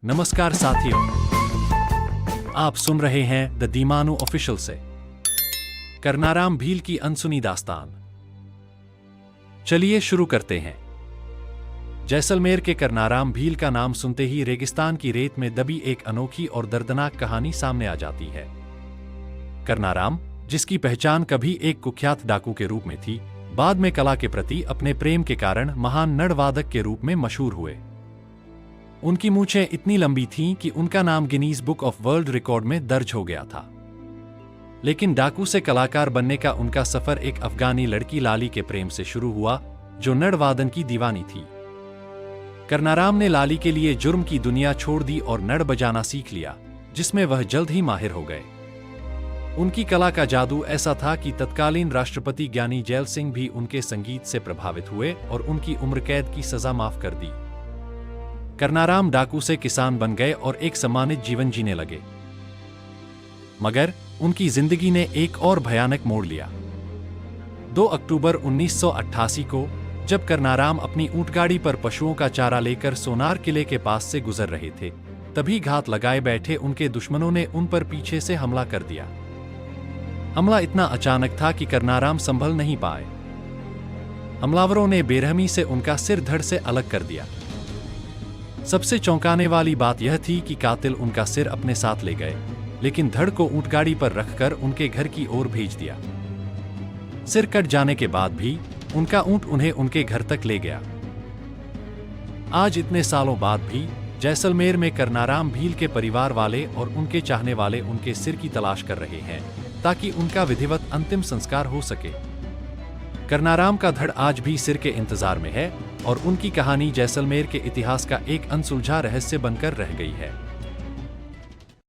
नमस्कार साथियों, आप सुन रहे हैं द दीमानू ऑफिशियल से करनाराम भील की अनसुनी दास्तान। चलिए शुरू करते हैं। जैसलमेर के करनाराम भील का नाम सुनते ही रेगिस्तान की रेत में दबी एक अनोखी और दर्दनाक कहानी सामने आ जाती है। करनाराम, जिसकी पहचान कभी एक कुख्यात डाकू के रूप में थी, बाद में कला के प्रति अपने प्रेम के कारण महान नड़वादक के रूप में मशहूर हुए। उनकी मूंछें इतनी लंबी थीं कि उनका नाम Guinness book of world record में दर्ज हो गया था। लेकिन डाकू से कलाकार बनने का उनका सफर एक अफगानी लड़की लाली के प्रेम से शुरू हुआ, जो नड़वादन की दीवानी थी। करनाराम ने लाली के लिए जुर्म की दुनिया छोड़ दी और नड़ बजाना सीख लिया, जिसमें वह जल्द ही माहिर हो गए। उनकी कला का जादू ऐसा था कि तत्कालीन राष्ट्रपति ज्ञानी जैल सिंह भी उनके संगीत से प्रभावित हुए और उनकी उम्र कैद की सजा माफ कर दी। करनाराम डाकू से किसान बन गए और एक सम्मानित जीवन जीने लगे। मगर उनकी जिंदगी ने एक और भयानक मोड़ लिया। 2 अक्टूबर 1988 को, जब करनाराम अपनी ऊंटगाड़ी पर पशुओं का चारा लेकर सोनार किले के पास से गुजर रहे थे, तभी घात लगाए बैठे उनके दुश्मनों ने उन पर पीछे से हमला कर दिया। हमला इतना अचानक था कि करनाराम संभल नहीं पाए। हमलावरों ने बेरहमी से उनका सिर धड़ से अलग कर दिया। सबसे चौंकाने वाली बात यह थी कि कातिल उनका सिर अपने साथ ले गए, लेकिन धड़ को ऊंटगाड़ी पर रखकर उनके घर की ओर भेज दिया। सिर कट जाने के बाद भी उनका ऊंट उन्हें उनके घर तक ले गया। आज इतने सालों बाद भी जैसलमेर में करनाराम भील के परिवार वाले और उनके चाहने वाले उनके सिर की तलाश कर रहे हैं, ताकि उनका विधिवत अंतिम संस्कार हो सके। करनाराम का धड़ आज भी सिर के इंतजार में है और उनकी कहानी जैसलमेर के इतिहास का एक अनसुलझा रहस्य बनकर रह गई है।